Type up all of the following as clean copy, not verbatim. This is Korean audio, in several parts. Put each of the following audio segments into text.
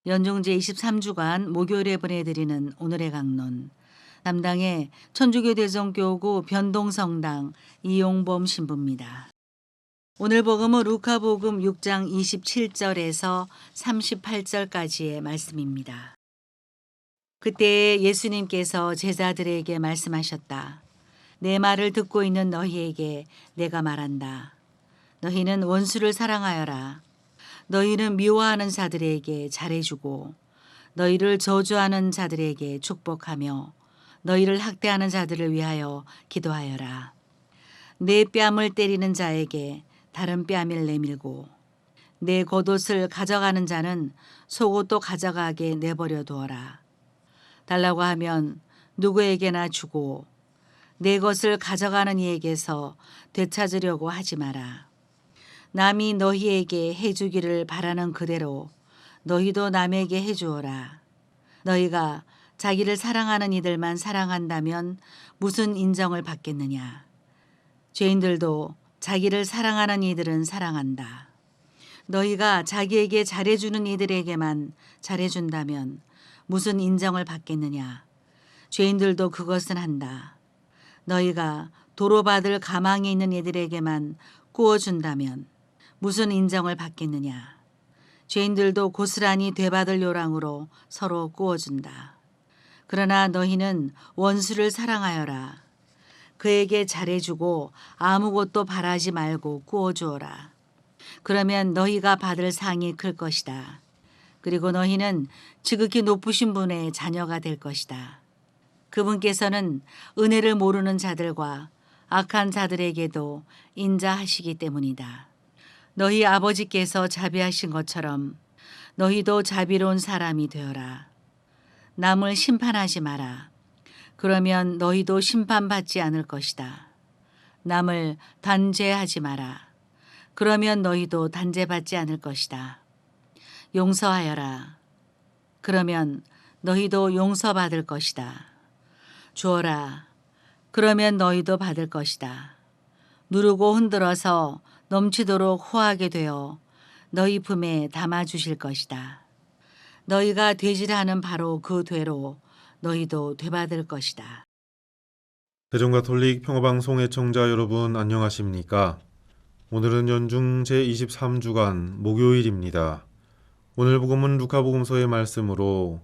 연중 제23주간 목요일에 보내드리는 오늘의 강론. 담당의 천주교 대성교구 변동성당 이용범 신부입니다. 오늘 복음은 루카복음 6장 27절에서 38절까지의 말씀입니다. 그때 예수님께서 제자들에게 말씀하셨다. 내 말을 듣고 있는 너희에게 내가 말한다. 너희는 원수를 사랑하여라. 너희는 미워하는 자들에게 잘해주고 너희를 저주하는 자들에게 축복하며 너희를 학대하는 자들을 위하여 기도하여라. 내 뺨을 때리는 자에게 다른 뺨을 내밀고 내 겉옷을 가져가는 자는 속옷도 가져가게 내버려 두어라. 달라고 하면 누구에게나 주고 내 것을 가져가는 이에게서 되찾으려고 하지 마라. 남이 너희에게 해주기를 바라는 그대로 너희도 남에게 해주어라. 너희가 자기를 사랑하는 이들만 사랑한다면 무슨 인정을 받겠느냐. 죄인들도 자기를 사랑하는 이들은 사랑한다. 너희가 자기에게 잘해주는 이들에게만 잘해준다면 무슨 인정을 받겠느냐. 죄인들도 그것은 한다. 너희가 도로받을 가망에 있는 이들에게만 구워준다면 무슨 인정을 받겠느냐. 죄인들도 고스란히 되받을 요랑으로 서로 구워준다. 그러나 너희는 원수를 사랑하여라. 그에게 잘해주고 아무것도 바라지 말고 구워주어라. 그러면 너희가 받을 상이 클 것이다. 그리고 너희는 지극히 높으신 분의 자녀가 될 것이다. 그분께서는 은혜를 모르는 자들과 악한 자들에게도 인자하시기 때문이다. 너희 아버지께서 자비하신 것처럼 너희도 자비로운 사람이 되어라. 남을 심판하지 마라. 그러면 너희도 심판받지 않을 것이다. 남을 단죄하지 마라. 그러면 너희도 단죄받지 않을 것이다. 용서하여라. 그러면 너희도 용서받을 것이다. 주어라. 그러면 너희도 받을 것이다. 누르고 흔들어서 넘치도록 호하게 되어 너희 품에 담아주실 것이다. 너희가 되질하는 바로 그 되로 너희도 되받을 것이다. 대전가톨릭 평화방송 애청자 여러분 안녕하십니까? 오늘은 연중 제23주간 목요일입니다. 오늘 복음은 루카복음서의 말씀으로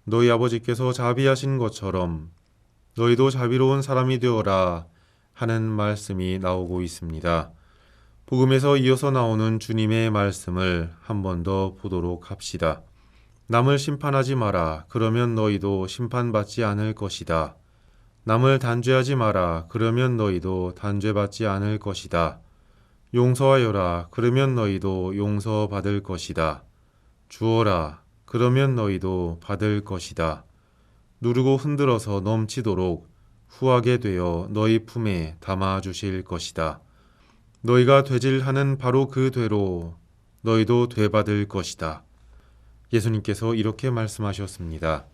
너희 아버지께서 자비하신 것처럼 너희도 자비로운 사람이 되어라 하는 말씀이 나오고 있습니다. 복음에서 이어서 나오는 주님의 말씀을 한 번 더 보도록 합시다. 남을 심판하지 마라. 그러면 너희도 심판받지 않을 것이다. 남을 단죄하지 마라. 그러면 너희도 단죄받지 않을 것이다. 용서하여라. 그러면 너희도 용서받을 것이다. 주어라. 그러면 너희도 받을 것이다. 누르고 흔들어서 넘치도록 후하게 되어 너희 품에 담아주실 것이다. 너희가 되질하는 바로 그 되로 너희도 되받을 것이다. 예수님께서 이렇게 말씀하셨습니다.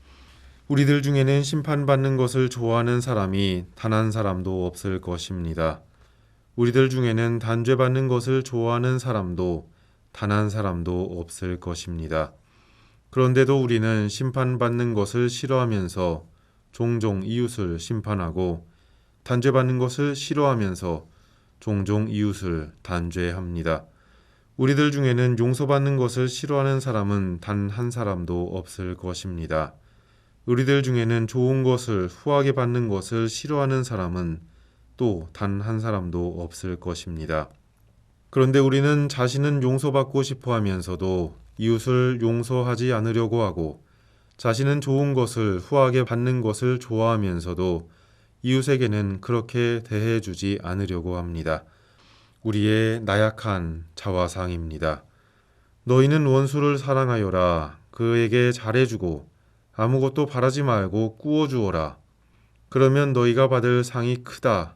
우리들 중에는 심판받는 것을 좋아하는 사람이 단 한 사람도 없을 것입니다. 우리들 중에는 단죄받는 것을 좋아하는 사람도 단 한 사람도 없을 것입니다. 그런데도 우리는 심판받는 것을 싫어하면서 종종 이웃을 심판하고 단죄받는 것을 싫어하면서 종종 이웃을 단죄합니다. 우리들 중에는 용서받는 것을 싫어하는 사람은 단 한 사람도 없을 것입니다. 우리들 중에는 좋은 것을 후하게 받는 것을 싫어하는 사람은 또 단 한 사람도 없을 것입니다. 그런데 우리는 자신은 용서받고 싶어 하면서도 이웃을 용서하지 않으려고 하고 자신은 좋은 것을 후하게 받는 것을 좋아하면서도 이웃에게는 그렇게 대해주지 않으려고 합니다. 우리의 나약한 자화상입니다. 너희는 원수를 사랑하여라. 그에게 잘해주고 아무것도 바라지 말고 꾸어주어라. 그러면 너희가 받을 상이 크다.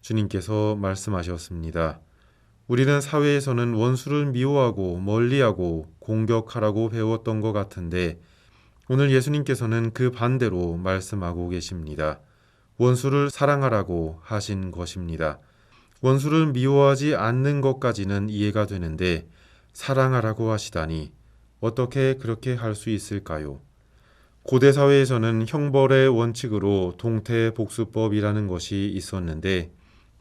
주님께서 말씀하셨습니다. 우리는 사회에서는 원수를 미워하고 멀리하고 공격하라고 배웠던 것 같은데 오늘 예수님께서는 그 반대로 말씀하고 계십니다. 원수를 사랑하라고 하신 것입니다. 원수를 미워하지 않는 것까지는 이해가 되는데 사랑하라고 하시다니 어떻게 그렇게 할 수 있을까요? 고대 사회에서는 형벌의 원칙으로 동태복수법이라는 것이 있었는데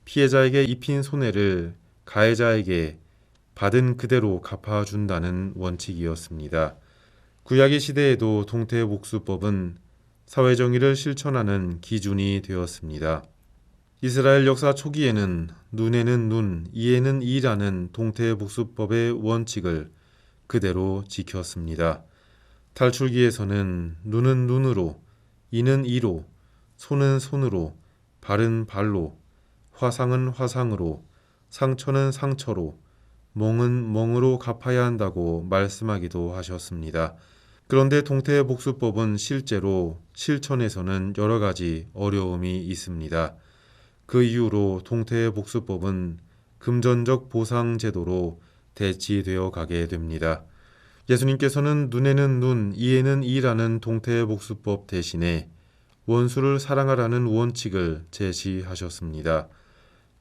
피해자에게 입힌 손해를 가해자에게 받은 그대로 갚아준다는 원칙이었습니다. 구약의 시대에도 동태복수법은 사회정의를 실천하는 기준이 되었습니다. 이스라엘 역사 초기에는 눈에는 눈, 이에는 이라는 동태복수법의 원칙을 그대로 지켰습니다. 탈출기에서는 눈은 눈으로, 이는 이로, 손은 손으로, 발은 발로, 화상은 화상으로, 상처는 상처로, 멍은 멍으로 갚아야 한다고 말씀하기도 하셨습니다. 그런데 동태복수법은 실제로 실천에서는 여러 가지 어려움이 있습니다. 그 이후로 동태복수법은 금전적 보상 제도로 대치되어 가게 됩니다. 예수님께서는 눈에는 눈, 이에는 이라는 동태복수법 대신에 원수를 사랑하라는 원칙을 제시하셨습니다.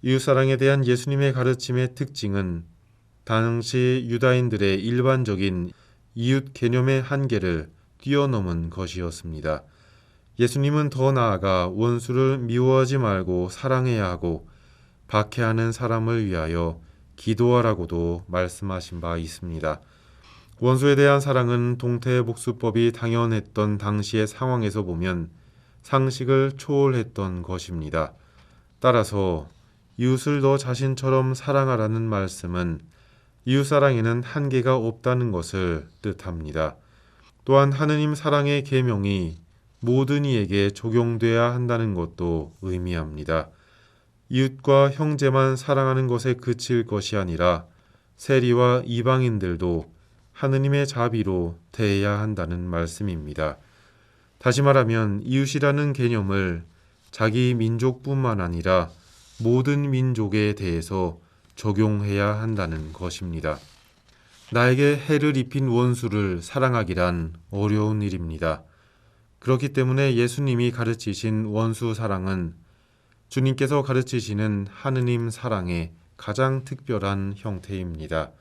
이웃사랑에 대한 예수님의 가르침의 특징은 당시 유다인들의 일반적인 이웃 개념의 한계를 뛰어넘은 것이었습니다. 예수님은 더 나아가 원수를 미워하지 말고 사랑해야 하고 박해하는 사람을 위하여 기도하라고도 말씀하신 바 있습니다. 원수에 대한 사랑은 동태복수법이 당연했던 당시의 상황에서 보면 상식을 초월했던 것입니다. 따라서 이웃을 너 자신처럼 사랑하라는 말씀은 이웃사랑에는 한계가 없다는 것을 뜻합니다. 또한 하느님 사랑의 계명이 모든 이에게 적용돼야 한다는 것도 의미합니다. 이웃과 형제만 사랑하는 것에 그칠 것이 아니라 세리와 이방인들도 하느님의 자비로 대해야 한다는 말씀입니다. 다시 말하면 이웃이라는 개념을 자기 민족뿐만 아니라 모든 민족에 대해서 적용해야 한다는 것입니다. 나에게 해를 입힌 원수를 사랑하기란 어려운 일입니다. 그렇기 때문에 예수님이 가르치신 원수 사랑은 주님께서 가르치시는 하느님 사랑의 가장 특별한 형태입니다.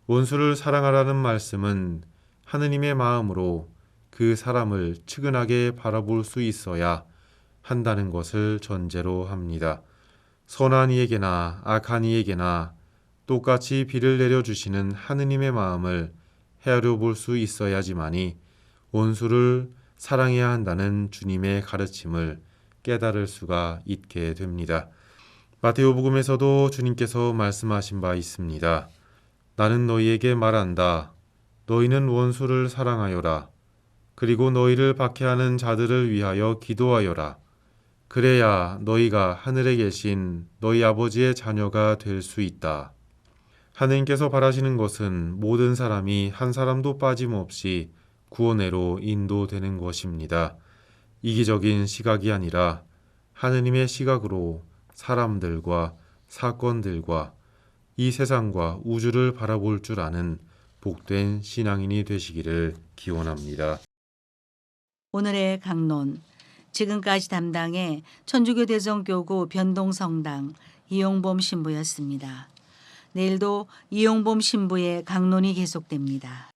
원수를 사랑하라는 말씀은 하느님의 마음으로 그 사람을 측은하게 바라볼 수 있어야 한다는 것을 전제로 합니다. 선한 이에게나 악한 이에게나 똑같이 비를 내려주시는 하느님의 마음을 헤아려 볼 수 있어야지만이 원수를 사랑해야 한다는 주님의 가르침을 깨달을 수가 있게 됩니다. 마테오복음에서도 주님께서 말씀하신 바 있습니다. 나는 너희에게 말한다. 너희는 원수를 사랑하여라. 그리고 너희를 박해하는 자들을 위하여 기도하여라. 그래야 너희가 하늘에 계신 너희 아버지의 자녀가 될 수 있다. 하느님께서 바라시는 것은 모든 사람이 한 사람도 빠짐없이 구원회로 인도되는 것입니다. 이기적인 시각이 아니라 하느님의 시각으로 사람들과 사건들과 이 세상과 우주를 바라볼 줄 아는 복된 신앙인이 되시기를 기원합니다. 오늘의 강론, 지금까지 담당의 천주교 대성교구 변동성당 이용범 신부였습니다. 내일도 이용범 신부의 강론이 계속됩니다.